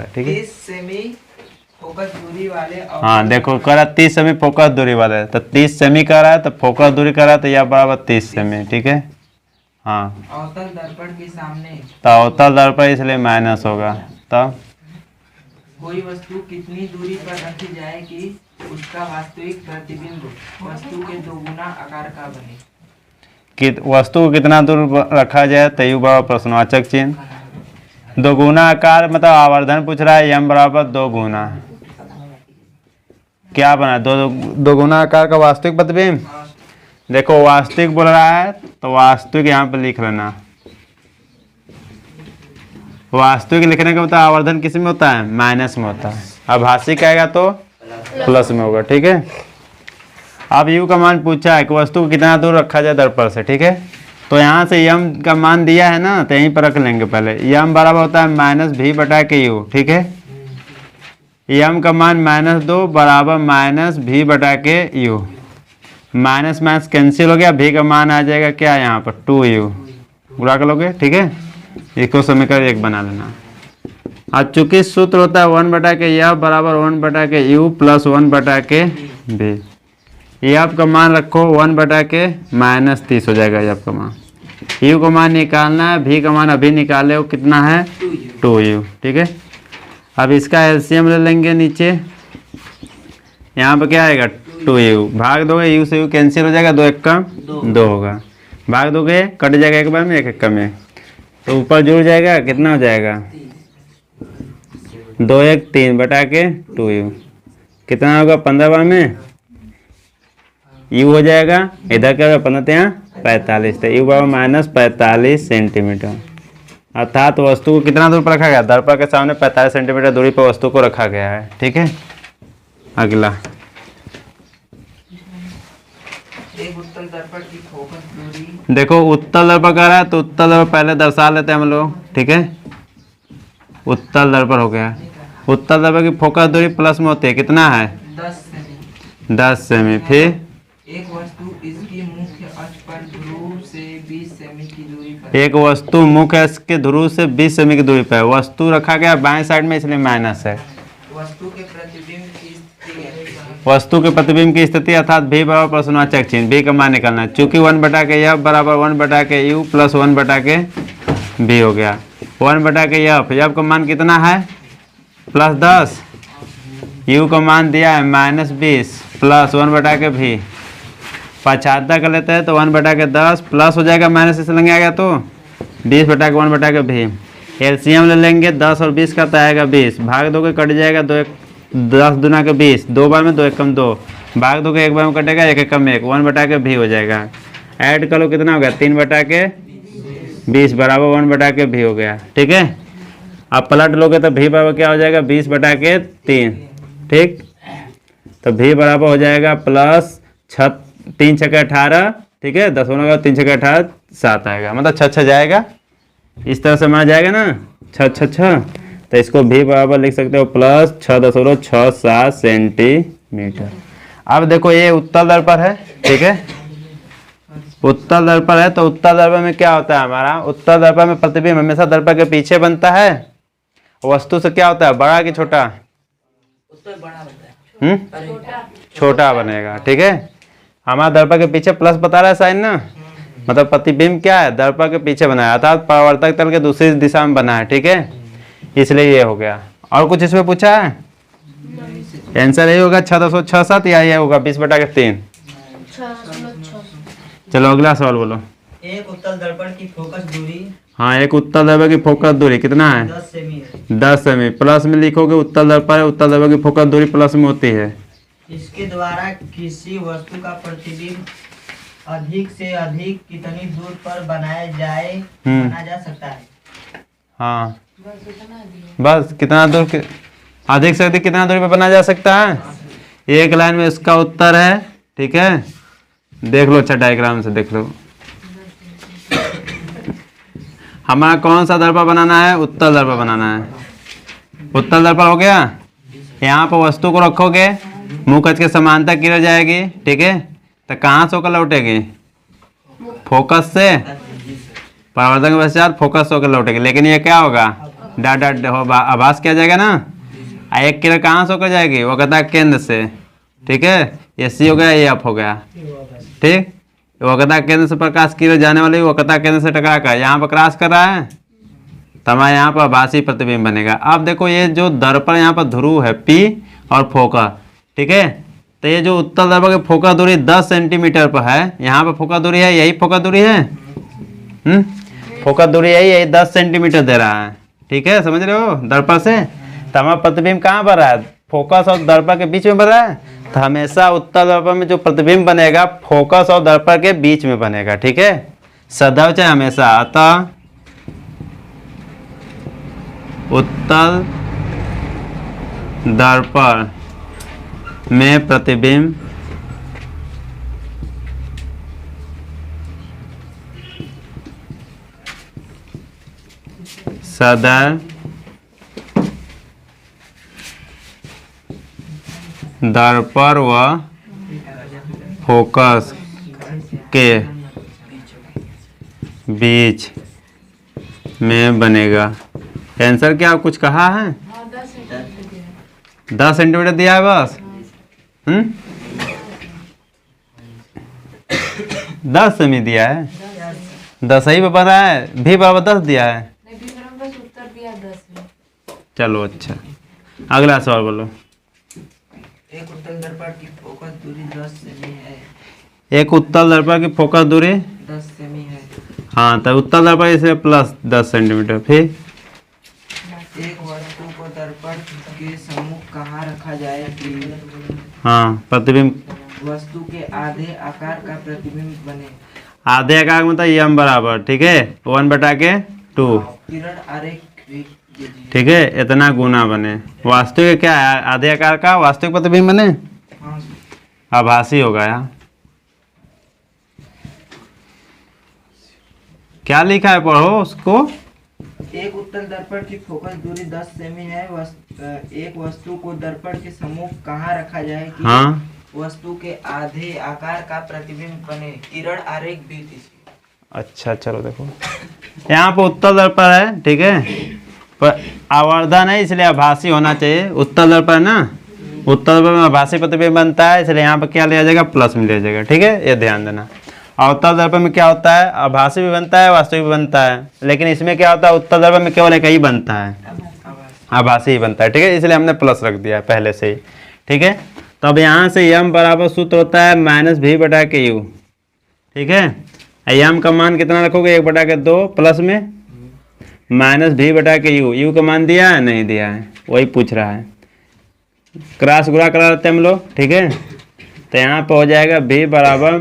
ठीक है। 30 semi focus दूरी वाले हाँ देखो कह रहा 30 सेमी फोकस दूरी वाले, तो 30 सेमी कर रहा है तो फोकस दूरी कर रहा है तो यह बराबर 30 सेमी। ठीक है। हाँ अवतल दर्पण के सामने तो अवतल दर्पण इसलिए माइनस होगा। तब कोई वस्तु कितनी दूरी पर रखी जाए कि उसका वास्तविक प्रतिबिंब वस्तु के दोगुना आकार का बने। कि वस्तु को कितना दूर रखा जाए तो यू बराबर प्रश्नवाचक चिन्ह। दोगुना आकार मतलब आवर्धन पूछ रहा है, यम बराबर 2 गुना क्या बना, दोगुना आकार का वास्तविक प्रतिबिंब। देखो वास्तविक बोल रहा है तो वास्तविक यहाँ पे लिख लेना। वास्तविक लिखने का मतलब आवर्धन किस में होता है, माइनस में होता है। अब भाषिक आएगा तो प्लस में होगा। ठीक है। अब यू का मान पूछा है कि वस्तु को कितना दूर रखा जाए दर्पण से। ठीक है। तो यहाँ से यम का मान दिया है ना, तो यहीं पर रख लेंगे पहले। यम बराबर होता है माइनस भी बटा के यू। ठीक है। यम का मान -2 बराबर माइनस भी बटा के यू। माइनस माइनस कैंसिल हो गया, भी का मान आ जाएगा क्या यहाँ पर 2u गुणा कर लोगे। ठीक है। इसको समीकरण 1 बना लेना। अब चूंकि सूत्र होता है 1 बटा के यह बराबर 1 बटा के यू प्लस 1 बटा के भी। ये आपका मान रखो 1 बटा के -30 हो जाएगा। ये आपका मान यू का मान निकालना है, भी का मान अभी निकाले हो कितना है 2u। ठीक है। अब इसका एलसीएम ले लेंगे नीचे, यहाँ पर क्या आएगा 2u भाग दोगे, यू से यू कैंसिल हो जाएगा, 2 1 का 2 होगा। भाग दोगे कट जाएगा एक बार में, 1 1 का में, तो ऊपर जुड़ जाएगा कितना हो जाएगा 2 1 3 बटा के 2u कितना होगा 15 बार में यू हो जाएगा। इधर क्या होगा 15 यहाँ 45, तो यू बराबर -45 सेंटीमीटर। अर्थात वस्तु को कितना दूर पर रखा गया, दर्पण के सामने 45 सेंटीमीटर दूरी पर वस्तु को रखा गया है। ठीक है। अगला एक उत्तल दर्पण की फोकस दूरी। देखो उत्तल दर्पण कर रहा है तो उत्तल दर्पण पहले दर्शा लेते हैं हम लोग। ठीक है। उत्तल दर्पण हो गया। उत्तल दर्पण की फोकस दूरी प्लस में होती है, कितना है 10 सेमी। 10 सेमी। फिर एक वस्तु इसकी मुख्य अक्ष पर ध्रुव से 20 सेमी की दूरी पर। एक वस्तु मुख्य अक्ष के ध्रुव से 20 सेमी की दूरी पर है। वस्तु रखा गया बाएं साइड में इसलिए माइनस है। वस्तु के प्रतिबिंब की स्थिति। वस्तु के प्रतिबिंब की स्थिति अर्थात भी बराबर प्रश्नवाचक चिन्ह, भी का मान निकालना है। चूंकि 1 बटा के यफ बराबर 1 बटा के यू प्लस 1 बटा के भी हो गया। 1 बटा के यफ, यफ का मान कितना है +10, यू का मान दिया है -20 प्लस 1 बटा के भी 75 कर लेते हैं तो 1 बटा के 10 प्लस हो जाएगा माइनस इसे लगे आएगा तो 20 बटा के 1 बटा के भी। एलसीएम ले लेंगे 10 और 20 का तो आएगा 20, भाग दोगे कट जाएगा 2 1 10 दूना के 20, 2 बार में 2 1 कम 2, भाग दोगे 1 बार में कटेगा 1 1 कम 1, 1 बटा के भी हो जाएगा। ऐड कर लो कितना हो गया 3 बटा के 20 बराबर 1 बटा के भी हो गया। ठीक है। अब पलट लोगे तो भी बराबर क्या हो जाएगा 20 बटा के 3। ठीक। तो भी बराबर हो जाएगा प्लस 3 6 18। ठीक है। 10 होने का 3 6 18 7 आएगा, मतलब 6 6 जाएगा। इस तरह से माना जाएगा ना 6 6 6, तो इसको भी बराबर लिख सकते हो प्लस 6.67 सेंटीमीटर। अब देखो ये उत्तल दर्पण है। ठीक है। उत्तल दर्पण है तो उत्तल दर्पण में क्या होता है हमारा, उत्तल दर्पण में प्रतिबिंब हमेशा दर्पण के पीछे बनता है। वस्तु से क्या होता है बड़ा कि छोटा, छोटा बनेगा। ठीक है। हमारा दर्पण के पीछे प्लस बता रहा है साइन ना, मतलब प्रतिबिंब क्या है दर्पण के पीछे बना है, अर्थात परावर्तक तल के दूसरी दिशा में बना है। ठीक है। इसलिए ये हो गया। और कुछ इसमें पूछा है, आंसर यही होगा 6.67 या ये होगा 20 बटा के 3। चलो अगला सवाल बोलो। एक उत्तल दर्पण की फोकस दूरी। हाँ एक उत्तल दर्पण की फोकस दूरी कितना है 10 सेमी है। 10 सेमी। प्लस में लिखोगे उत्तल दर्पण है, उत्तल दर्पण की फोकस दूरी प्लस में होती है। इसके द्वारा किसी वस्तु का प्रतिबिंब अधिक से अधिक कितनी दूर पर बना जा सकता है। हाँ बस कितना दूर अधिक से अधिक कितना दूरी पर बना जा सकता है, एक लाइन में इसका उत्तर है। ठीक है। देख लो अच्छा डायग्राम से देख लो। हमारा कौन सा दर्पण बनाना है, उत्तल दर्पण बनाना है। उत्तल दर्पण हो गया। यहाँ पर वस्तु को रखोगे, मुख अक्ष के समांतर किरण जाएगी। ठीक है। तो कहाँ से होकर लौटेगी, फोकस से, परावर्तन के पश्चात फोकस होकर लौटेगी। लेकिन ये क्या होगा डॉट डॉट आभास किया जाएगा ना। एक किरण कहाँ से होकर जाएगी, वक्रता केंद्र से, ठीक है। ये सी हो गया, ये एफ हो गया, ठीक। वक्रता केंद्र से प्रकाश किरण जाने वाली वक्रता केंद्र से टकरा कर यहाँ पर क्रॉस कर रहा है, तो हमारे यहाँ पर आभासी प्रतिबिंब बनेगा। अब देखो ये जो दर्पण यहाँ पर ध्रुव है P और फोकस, ठीक है। तो ये जो उत्तल दर्पण की फोकस दूरी 10 सेंटीमीटर पर है, यहाँ पर फोकस दूरी है, यही फोकस दूरी है, फोकस दूरी यही 10 सेंटीमीटर दे रहा है, ठीक है, समझ रहे हो। दर्पण से तो हमारा प्रतिबिंब कहाँ बन रहा है, फोकस और दर्पण के बीच में बन रहा है। तो हमेशा उत्तल दर्पण में जो प्रतिबिंब बनेगा फोकस और दर्पण के बीच में बनेगा, ठीक है, सदैव चाहे हमेशा। अतः उत्तल दर्पण में प्रतिबिंब सदैव दर्पण व फोकस के बीच में बनेगा। आंसर क्या कुछ कहा है, 10 सेंटीमीटर दिया है बस। 10 सेमी दिया है, 10 ही बन रहा है, भी बराबर 10 दिया है। चलो अच्छा, अगला सवाल बोलो। एक उत्तल दर्पण की फोकस दूरी 10 सेमी है। एक उत्तल दर्पण की फोकस दूरी 10 सेमी है। हाँ, तब उत्तल दर्पण इसे प्लस 10 सेंटीमीटर। फिर एक वस्तु को दर्पण के सम्मुख कहाँ रखा जाए कि हाँ प्रतिबिंब वस्तु के आधे आकार का प्रतिबिंब बने। आधे आकार मतलब यम बराबर, ठीक है, 1/2, किरण आरेख ठीक है, इतना गुना बने। वास्तविक क्या है, आधे आकार का वास्तविक प्रतिबिंब बने, हाँ। आभासी होगा यार। क्या लिखा है, पढ़ो उसको। एक उत्तल दर्पण की फोकस दूरी 10 सेमी है। एक वस्तु को दर्पण के सम्मुख कहाँ रखा जाए कि हाँ, वस्तु के आधे आकार का प्रतिबिंब बने। किरण आरेख भी थी। अच्छा चलो देखो, यहाँ पर उत्तल दर्पण है, ठीक है, पर आवर्धन है इसलिए आभासी होना चाहिए। उत्तल दर्पण ना, उत्तल दर्पण में आभासी प्रतिबिंब बनता है, इसलिए यहाँ पर क्या लिया जाएगा, प्लस में लिया जाएगा, ठीक है, ये ध्यान देना। और उत्तल दर्पण में क्या होता है, आभासी भी बनता है, वास्तविक भी बनता है, लेकिन इसमें क्या होता है, उत्तल दर्पण में केवल एक ही बनता है, आभासी ही बनता है, ठीक है, इसलिए हमने प्लस रख दिया है पहले से ही, ठीक है। तो अब यहाँ से यम बराबर सूत्र होता है -v/u, ठीक है। यम का मान कितना रखोगे, 1/2 प्लस में -v/u, u का मान दिया है नहीं दिया है, वही पूछ रहा है। क्रॉस गुणा करा लेते हैं हम लोग, ठीक है। तो यहाँ पर हो जाएगा v बराबर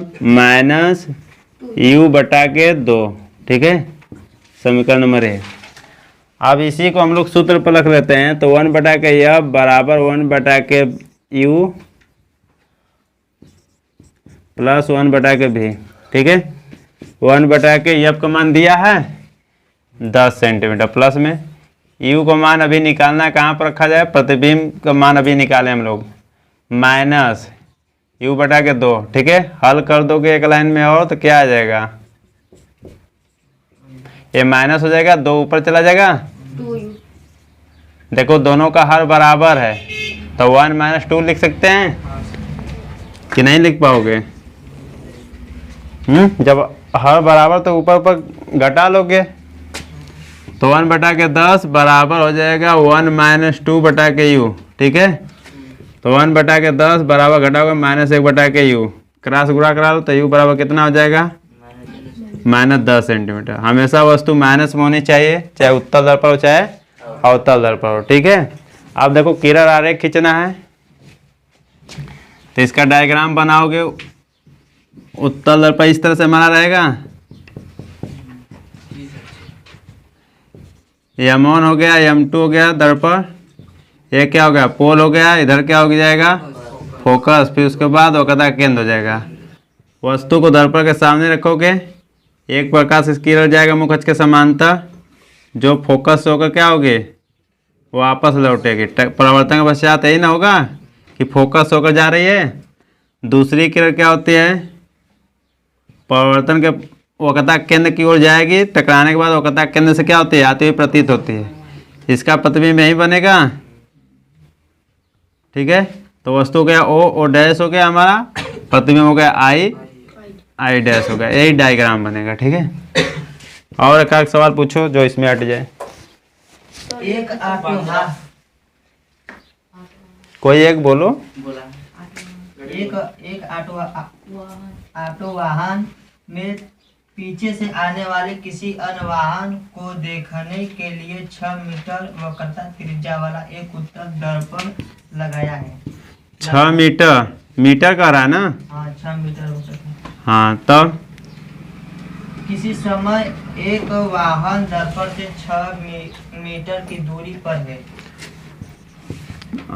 -u/2, ठीक है, समीकरण नंबर 1। अब इसी को हम लोग सूत्र पर रख लेते हैं, तो 1/f बराबर 1/u प्लस 1/v, ठीक है। 1/f का मान दिया है 10 सेंटीमीटर, प्लस में u का मान अभी निकालना है, कहाँ पर रखा जाए, प्रतिबिंब का मान अभी निकालें हम लोग, -u/2, ठीक है। हल कर दोगे एक लाइन में और तो क्या आ जाएगा, ये माइनस हो जाएगा, 2 ऊपर चला जाएगा, 2u। देखो दोनों का हर बराबर है, तो 1 - 2 लिख सकते हैं कि नहीं लिख पाओगे। जब हर बराबर तो ऊपर ऊपर घटा लोगे, तो 1/10 बराबर हो जाएगा 1 - 2/u, ठीक है। तो 1/10 बराबर घटाओगे -1/u, क्रॉस गुणा करा लो तो u बराबर कितना हो जाएगा, -10 सेंटीमीटर। हमेशा वस्तु माइनस में होनी चाहिए, चाहे उत्तल दर्पण हो चाहे अवतल दर्पण हो, ठीक है। अब देखो किरण आरेख खींचना है, तो इसका डायग्राम बनाओगे। उत्तल दर्पण इस तरह से हमारा रहेगा, M1 हो गया, M2 हो गया दर्पण, ये क्या हो गया, पोल हो गया, इधर क्या हो जाएगा, फोकस, फिर उसके बाद वक्रता केंद्र हो जाएगा। वस्तु को दर्पण के सामने रखोगे, एक प्रकाश इस किरण जाएगा मुख अक्ष के समांतर, जो फोकस से होकर क्या होगी, वो वापस लौटेगी। परावर्तन के पश्चात यही ना होगा कि फोकस होकर जा रही है, दूसरी किरण क्या होती है, परावर्तन के वक्रता केंद्र की ओर जाएगी, टकराने के बाद वक्रता केंद्र से क्या होती है, आती हुई प्रतीत होती है। इसका प्रतिबिंब यही बनेगा, ठीक है। तो वस्तु हो गया ओ डैश हो गया हमारा, प्रतिबिंब हो गया आई डैश हो गया। यही डायग्राम बनेगा, ठीक है। और एक सवाल पूछो जो इसमें हट जाए। एक ऑटो कोई एक बोलो। एक ऑटो वाहन में पीछे से आने वाले किसी अन्य वाहन को देखने के लिए 6 मीटर वक्रता त्रिज्या वाला एक उत्तल दर्पण लगाया है। 6 मीटर कह रहा है ना? हाँ, 6 मीटर वक्रता। हाँ, तब किसी समय एक वाहन दर्पण से 6 मीटर की दूरी पर है।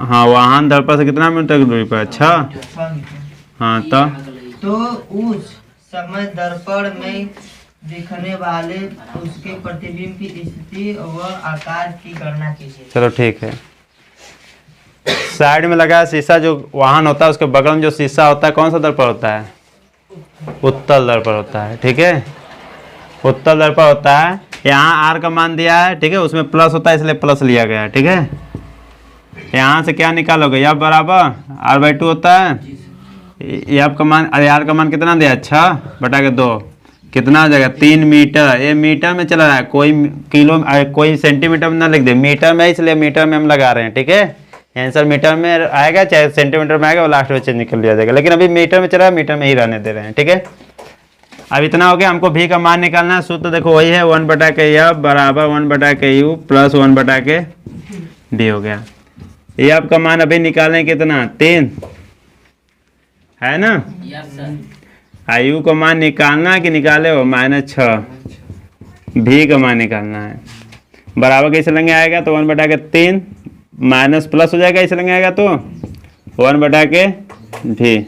हाँ, वाहन दर्पण से कितना मीटर की दूरी पर है? 6 मीटर। हाँ, तब तो उस समय दर्पण में दिखने वाले उसके प्रतिबिंब की स्थिति व आकार की गणना कीजिए। चलो ठीक है। साइड में लगा शीशा, जो वाहन होता है उसके बगल में जो शीशा होता है, कौन सा दर्पण होता है? उत्तल दर्पण होता है, ठीक है। उत्तल दर्पण होता है। यहाँ आर का मान दिया है, ठीक है, उसमें प्लस होता है इसलिए प्लस लिया गया है, ठीक है। यहाँ से क्या निकालोगे? एफ बराबर r/2 होता है। एफ का मान, अरे आर का मान कितना दिया है? 6/2 कितना हो जाएगा? 3 मीटर। ये मीटर में चला रहा है, कोई किलो कोई सेंटीमीटर में ना लिख दे, मीटर में, इसलिए मीटर में हम लगा रहे हैं, ठीक है। आंसर मीटर में आएगा, चाहे सेंटीमीटर में आएगा, वो लास्ट में चेंज निकल लिया जाएगा, लेकिन अभी मीटर में चला रहा है, मीटर में ही रहने दे रहे हैं, ठीक है। अब इतना हो गया। हमको भी का मान निकालना है। सूत्र देखो वही है, 1/f बराबर 1/u प्लस 1/b हो गया। ये आपका मान अभी निकालें कितना? 3 है ना? आयु का मान निकालना कि निकाले हो? -6। भी का मान निकालना है। बराबर कैसे लेंगे आएगा? तो 1/3 माइनस प्लस हो जाएगा, इसे लेंगे आएगा तो 1/भी।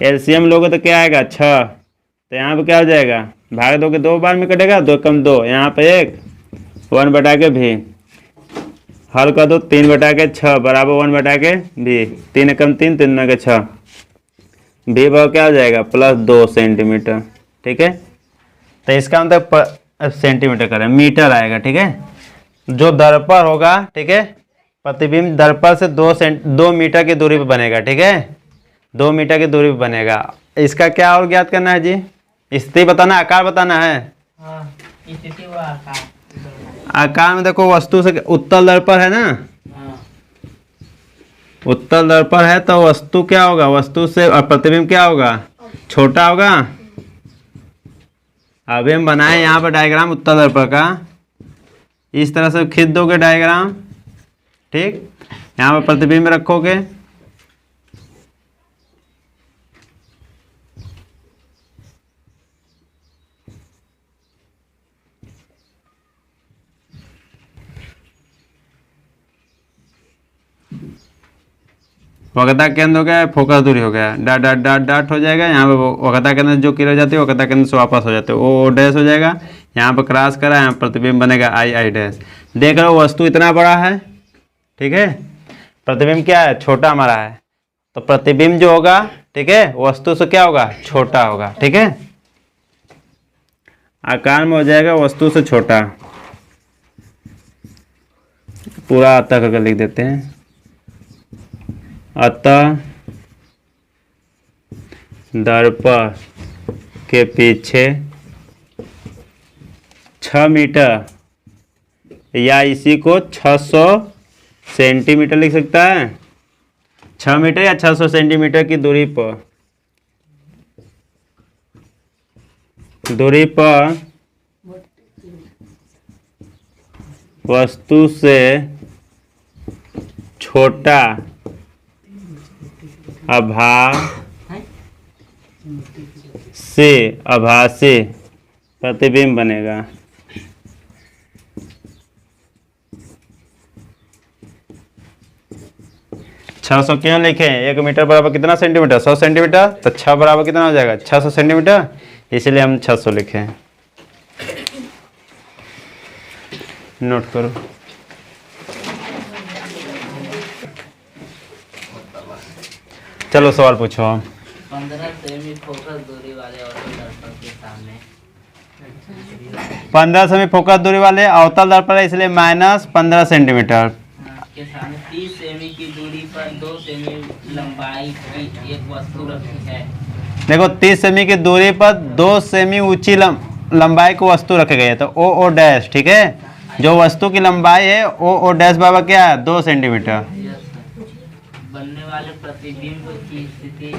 एलसीएम लोगे तो क्या आएगा? 6। तो यहाँ पे क्या हो जाएगा? भाग दोगे 2 बार में कटेगा, 2 कम 2, यहाँ पे 1 1/भी। हल कर दो 3/6 बराबर 1/भी। 3 कम 3, 3 9 के 6। भी भाव क्या हो जाएगा? +2 सेंटीमीटर, ठीक है। तो इसका मतलब सेंटीमीटर करें, मीटर आएगा, ठीक है। जो दर्पण होगा, ठीक है, प्रतिबिंब दर्पण से 2 मीटर की दूरी पर बनेगा, ठीक है। 2 मीटर की दूरी पर बनेगा। इसका क्या और ज्ञात करना है जी? स्थिति बताना, आकार बताना है। हाँ, स्थिति व आकार। आकार में देखो, वस्तु से उत्तल दर्पण है ना, उत्तल दर्पण है, तो वस्तु क्या होगा? वस्तु से और प्रतिबिंब क्या होगा? छोटा होगा। अभी हम बनाए यहाँ पर डायग्राम उत्तल दर्पण का, इस तरह से खींच दोगे डायग्राम, ठीक। यहाँ पर प्रतिबिंब रखोगे, वक्रता केंद्र हो गया, फोकस दूरी हो गया, डॉट डॉट डॉट डॉट हो जाएगा। यहाँ पे वक्रता केंद्र जो किलो जाती है, वक्रता केंद्र से वापस हो जाते हैं, ओ डैश हो जाएगा। यहाँ पर क्रॉस करा, यहाँ प्रतिबिंब बनेगा आई डैश। देख रहे हो वस्तु इतना बड़ा है, ठीक है, प्रतिबिंब क्या है? छोटा हमारा है। तो प्रतिबिंब जो होगा, ठीक है, वस्तु से क्या होगा? छोटा होगा, ठीक है। आकार में हो जाएगा वस्तु से छोटा। पूरा अतः करके लिख देते हैं। अतः दर्पण के पीछे 6 मीटर, या इसी को 600 सेंटीमीटर लिख सकता है। 6 मीटर या 600 सेंटीमीटर की दूरी पर वस्तु से छोटा आभासी प्रतिबिंब बनेगा। छः सौ क्यों लिखे? 1 मीटर बराबर कितना सेंटीमीटर? 100 सेंटीमीटर। तो 6 बराबर कितना हो जाएगा? 600 सेंटीमीटर, इसलिए हम 600 लिखे हैं। नोट करो। चलो सवाल पूछो। 15 सेमी फोकस दूरी वाले ऑटो दर्पण के सामने 15 सेमी फोकस दूरी वाले अवतल दर्पण है इसलिए माइनस 15 सेंटीमीटर। के सामने 30 सेमी की दूरी पर 2 सेमी लंबाई की एक वस्तु रखी है। देखो 30 सेमी की दूरी पर 2 सेमी ऊंची लंबाई को वस्तु रखे गए, तो ओ डैश, ठीक है। जो वस्तु की लंबाई है ओ डैश बाबा क्या है 2 सेंटीमीटर। बनने वाले प्रतिबिंब की स्थिति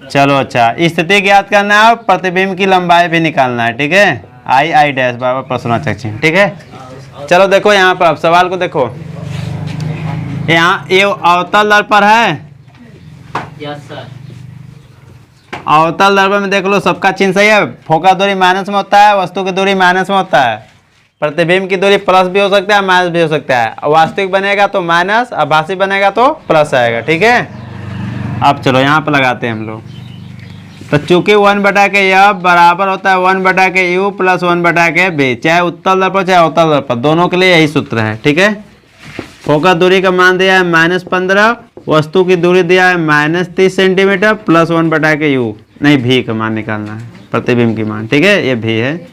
चलो अच्छा, स्थिति ज्ञात करना है और प्रतिबिंब की लंबाई भी निकालना है, ठीक है। आई डैश बाबा प्रश्नवाचक चिन्ह, ठीक है। चलो देखो यहाँ पर, अब सवाल को देखो। यहाँ ये अवतल दर्पण है। Yes sir. अवतल दर्पण में देख लो सबका चिन्ह सही है। फोकस दूरी माइनस में होता है, वस्तु की दूरी माइनस में होता है, प्रतिबिंब की दूरी प्लस भी हो सकता है माइनस भी हो सकता है। वास्तविक बनेगा तो माइनस, आभासी बनेगा तो प्लस आएगा, ठीक है। अब चलो यहाँ पर लगाते हैं हम लोग। तो चूंकि 1/के यह बराबर होता है 1/के यू प्लस 1/के बी, चाहे उत्तल दर्पण चाहे अवतल दर्पण, दोनों के लिए यही सूत्र है, ठीक है। फोकस दूरी का मान दिया है -15, वस्तु की दूरी दिया है -30 सेंटीमीटर प्लस 1/के यू, नहीं भी का मान निकालना है, प्रतिबिंब की मान, ठीक है। ये भी है।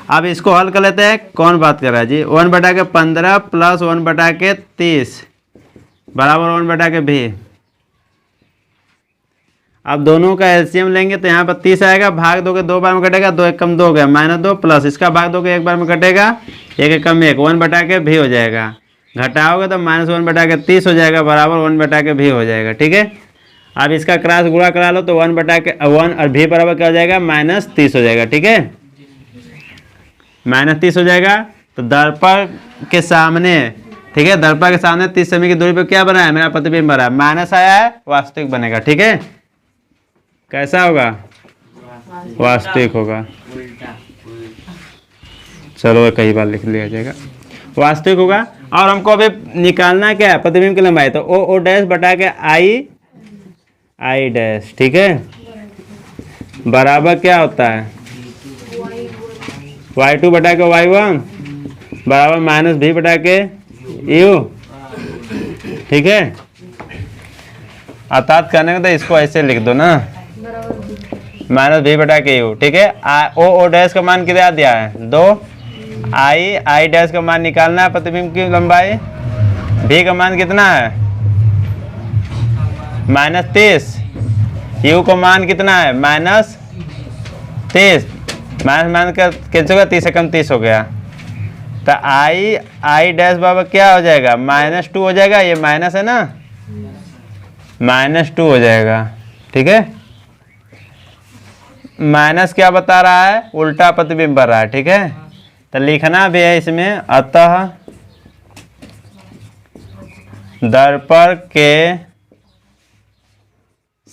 अब इसको हल कर लेते हैं। कौन बात कर रहा है जी? 1/15 प्लस 1/30 बराबर 1/के भी। अब दोनों का एलसीएम लेंगे तो यहाँ पर 30 आएगा, भाग दोगे 2 बार में कटेगा, 2 एक कम 2 हो गया -2 प्लस इसका भाग दोगे 1 बार में कटेगा, 1 एक कम 1, 1/के भी हो जाएगा। घटाओगे तो -1/30 हो जाएगा बराबर 1/के भी हो जाएगा, ठीक है। अब इसका क्रॉस गुणा करा लो तो 1/के 1 और भी बराबर क्या हो जाएगा -30 हो जाएगा, ठीक है। -30 हो जाएगा। तो दर्पण के सामने, ठीक है, दर्पण के सामने 30 सेमी की दूरी पर क्या बना है? मेरा प्रतिबिंब बना है, माइनस आया है, वास्तविक बनेगा, ठीक है। कैसा होगा? वास्तविक होगा। चलो कई बार लिख लिया जाएगा, वास्तविक होगा। और हमको अभी निकालना क्या है? प्रतिबिंब की लंबाई, तो ओ डैश बटा के आई डैश, ठीक है, बराबर क्या होता है y2 बटा के y1 बराबर -v बटा के u, ठीक है। अर्थात करने का तो इसको ऐसे लिख दो ना, -v बटा के u, ठीक है। ओ डैश का मान कितना दिया है 2, आई डैश का मान निकालना है प्रतिबिंब की लंबाई, v का मान कितना है -30, u का मान कितना है -30, माइनस का कैंसिल होगा, 30 से कम 30 हो गया। तो आई डैश बाबा क्या हो जाएगा -2 हो जाएगा, ये माइनस है ना, -2 हो जाएगा, ठीक है। माइनस क्या बता रहा है? उल्टा प्रतिबिंब बन रहा है, ठीक है। तो लिखना भी है इसमें, अतः दर्पण के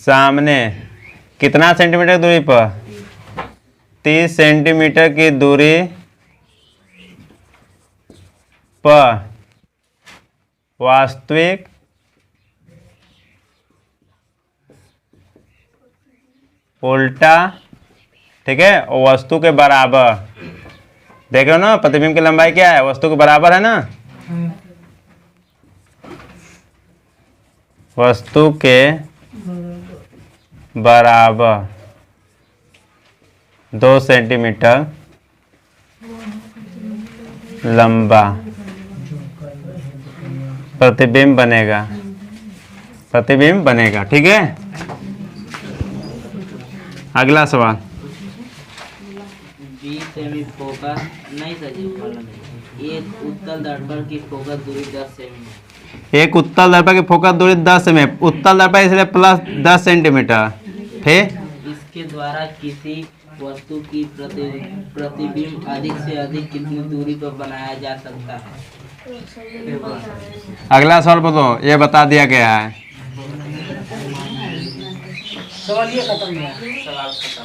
सामने कितना सेंटीमीटर दूरी पर? 30 सेंटीमीटर की दूरी पर वास्तविक उल्टा, ठीक है, वस्तु के बराबर। देख रहे हो ना, प्रतिबिंब की लंबाई क्या है? वस्तु के बराबर है ना, वस्तु के बराबर 2 सेंटीमीटर लंबा प्रतिबिंब बनेगा, प्रतिबिंब बनेगा, ठीक है। अगला सवाल, 20 सेमी फोकस नहीं सर जी, एक उत्तल दर्पण की फोकस दूरी 10 सेमी है। एक उत्तल दर्पण की फोकस दूरी 10 सेमी, उत्तल दर्पण इसलिए प्लस 10 सेंटीमीटर। फिर इसके द्वारा किसी वस्तु की प्रतिबिंब अधिक से अधिक कितनी दूरी पर बनाया जा सकता है? अगला सवाल बोलो, ये बता दिया गया है। सवाल ये खत्म हुआ। सवाल खत्म।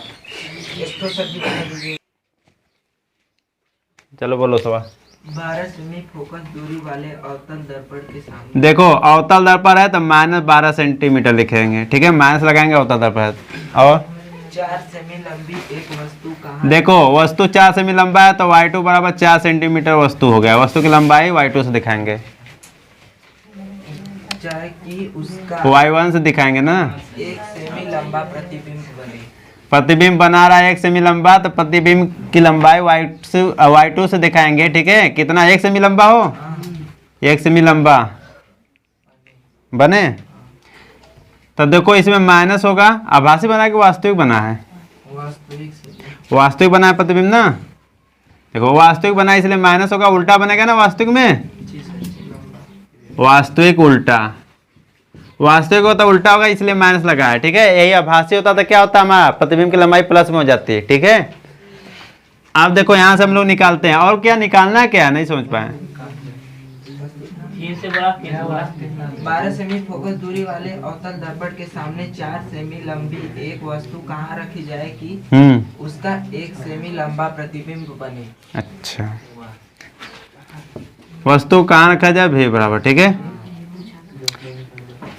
चलो बोलो सवाल। 12 सेमी फोकस दूरी वाले अवतल दर्पण के सामने, देखो अवतल दर्पण है तो -12 सेंटीमीटर लिखेंगे, ठीक है, माइनस लगाएंगे अवतल दर्पण है। और 4 सेमी लंबी एक वस्तु कहाँ? देखो वस्तु 4 सेमी लंबा है तो y2 बराबर 4 सेंटीमीटर वस्तु हो गया, वस्तु की लंबाई y2 से दिखाएंगे, चाहे कि उसका y1 से दिखाएंगे ना। 1 सेमी लंबा प्रतिबिंब बने। प्रतिबिंब बना रहा है 1 सेमी लंबा, तो प्रतिबिंब की लंबाई y2 से दिखाएंगे, ठीक है। कितना 1 सेमी लंबा हो, 1 सेमी लंबा बने। तो देखो इसमें माइनस होगा, आभासी बना के वास्तविक बना है, वास्तविक बना है प्रतिबिंब ना। देखो वास्तविक बना है इसलिए माइनस होगा, उल्टा बनेगा ना वास्तविक में, वास्तविक उल्टा, वास्तविक होता उल्टा होगा इसलिए माइनस लगा है, ठीक है। यही आभासी होता तो क्या होता हमारा प्रतिबिंब की लंबाई प्लस में हो जाती है, ठीक है। अब देखो यहाँ से हम लोग निकालते हैं, और क्या निकालना है, क्या नहीं समझ पाए। 12 सेमी फोकस दूरी वाले अवतल दर्पण के सामने 4 सेमी लंबी एक वस्तु कहाँ रखी जाए कि उसका 1 सेमी लंबा प्रतिबिंब बने। अच्छा, वस्तु कहाँ रखा जाए, भी बराबर, ठीक है,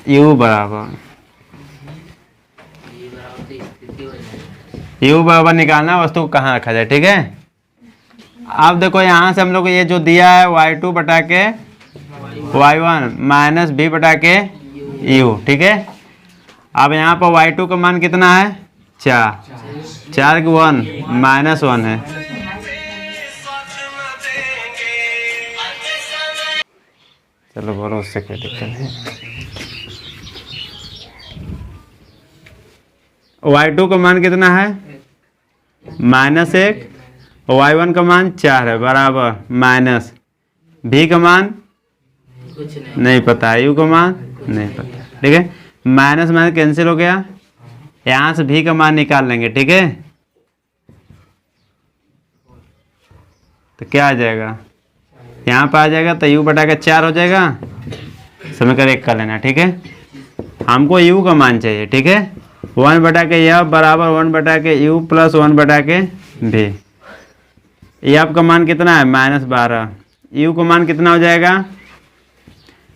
यू बराबर, यू बराबर निकालना वस्तु को कहाँ रखा जाए, ठीक है। अब देखो यहाँ से हम लोग ये जो दिया है y2 बटा के y1 माइनस b बटा के u, ठीक है। अब यहाँ पर y2 का मान कितना है, 4 की 1 माइनस 1 है। चलो बोलो, उससे क्या दिक्कत है। y2 का मान कितना है, -1, y1 का मान 4 है बराबर माइनस b का मान नहीं पता है, u का मान नहीं पता, ठीक है। माइनस माइनस कैंसिल हो गया, यहाँ से भी का मान निकाल लेंगे, ठीक है। तो क्या आ जाएगा, यहाँ पर आ जाएगा तो u बटा के 4 हो जाएगा, समीकरण 1 कर लेना, ठीक है। हमको u का मान चाहिए, ठीक है। 1 बटा के यह बराबर 1 बटा के u प्लस 1 बटा के v। यह का मान कितना है, -12। u का मान कितना हो जाएगा,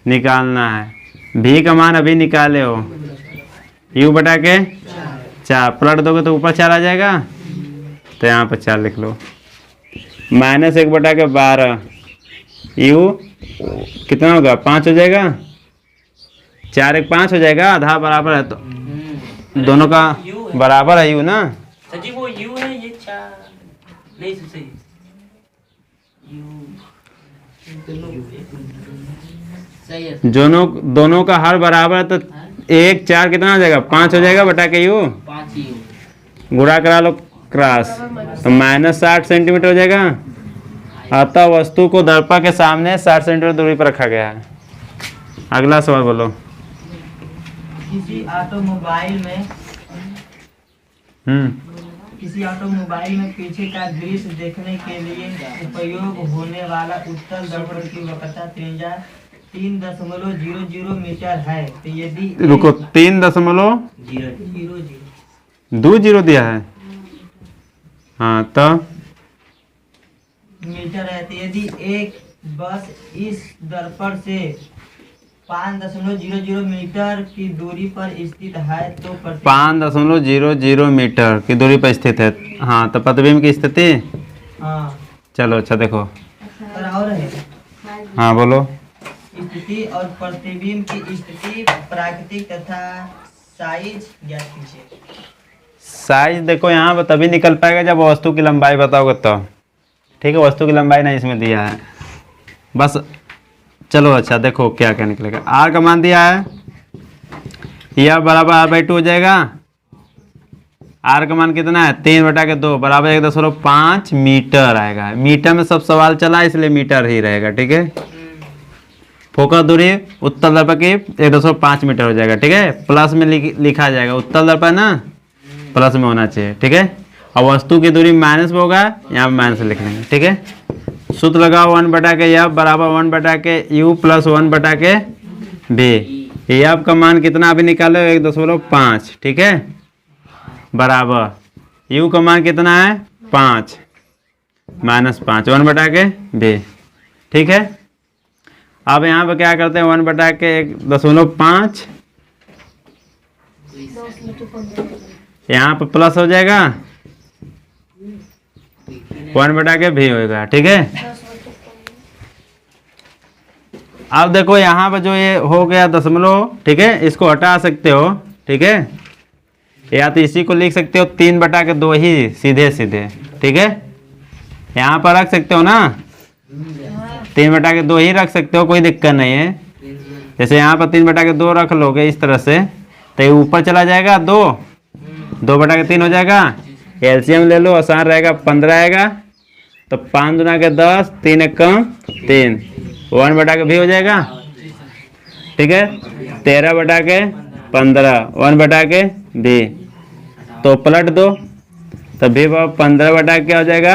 निकालना है। भी का मान अभी निकाले हो, u बटा के 4 पलट दोगे तो ऊपर 4 आ जाएगा, तो यहाँ पर 4 लिख लो। -1 बटा के 12, u कितना होगा, 5 हो जाएगा, 4 1 5 हो जाएगा, आधा बराबर है तो दोनों का बराबर है u ना। सची वो u है, ये 4 नहीं सही, दोनों का हर बराबर है तो 1 4 कितना हो जाएगा, 5 हो जाएगा बटा के u, 5 गुणा करा लो क्रॉस, तो -60 सेंटीमीटर हो जाएगा। अतः वस्तु को दर्पण के सामने 60 सेंटीमीटर दूरी पर रखा गया है। अगला सवाल बोलो। किसी ऑटोमोबाइल में पीछे का दृश्य देखने के लिए उपयोग होने वाला उत्तल दर्पण की वक्रता त्रिज्या 3.00 मीटर है। तो यदि रुको, 3.00 दिया है, हाँ तो मीटर है। तो यदि एक बस इस दर्पण से 5.00 मीटर की दूरी पर स्थित है तो 5.00 मीटर की दूरी पर स्थित है, हाँ तो प्रतिबिंब की स्थिति, हाँ चलो अच्छा देखो, और है हाँ बोलो। स्थिति और प्रतिबिंब की स्थिति प्राकृतिक तथा साइज ज्ञात कीजिए। साइज देखो यहाँ पर तभी निकल पाएगा जब वस्तु की लंबाई बताओगे तो, ठीक है। वस्तु की लंबाई नहीं इसमें दिया है बस, चलो अच्छा देखो क्या क्या निकलेगा। r का मान दिया है, यह बराबर r/2 हो जाएगा। r का मान कितना है, 3 बटा के 2 बराबर 1.5 मीटर आएगा। मीटर में सब सवाल चला इसलिए मीटर ही रहेगा, ठीक है। फोकस दूरी उत्तल दर्पण की 1.5 मीटर हो जाएगा, ठीक है। प्लस में लिखा जाएगा, उत्तल दर्पण ना प्लस में होना चाहिए, ठीक है। और वस्तु की दूरी माइनस में होगा, यहाँ पर माइनस लिख लेंगे, ठीक है। सूत्र लगाओ 1 बटा के यह बराबर 1 बटा के u प्लस 1 बटा के b। यह का मान कितना अभी निकालो, 1.5, ठीक है, बराबर u का मान कितना है 5 -5, 1 बटा के b, ठीक है। अब यहाँ पर क्या करते हैं, 1 बटा के 1.5, यहाँ पर प्लस हो जाएगा, 1 बटा के भी होगा, ठीक है। अब देखो यहाँ पर जो ये हो गया दशमलव, ठीक है, इसको हटा सकते हो, ठीक है। या तो इसी को लिख सकते हो 3/2 ही सीधे सीधे, ठीक है। यहाँ पर रख सकते हो ना, 3/2 ही रख सकते हो, कोई दिक्कत नहीं है। जैसे यहाँ पर 3/2 रख लोगे इस तरह से, तो ये ऊपर चला जाएगा 2, 2/3 हो जाएगा। एलसीएम ले लो, आसान रहेगा, 15 आएगा। तो 5 दूना के 10, 3 एक कम 3, 1/भी हो जाएगा, ठीक है। 13/15, 1/भी, तो पलट दो, तो भी 15 क्या हो जाएगा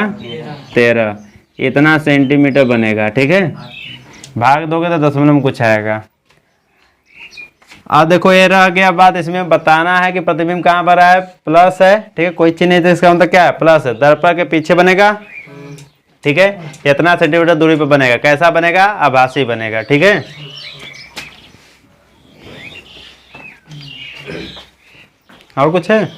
13, इतना सेंटीमीटर बनेगा, ठीक है। भाग दोगे तो दशमलव में कुछ आएगा। अब देखो ये रह गया बात, इसमें बताना है कि प्रतिबिंब कहाँ पर है, प्लस है, ठीक है। कोई चीज नहीं तो इसका मतलब क्या है, प्लस है। दर्पण के पीछे बनेगा, ठीक है। इतना सेंटीमीटर दूरी पर बनेगा। कैसा बनेगा, आभासी बनेगा, ठीक है। और कुछ है?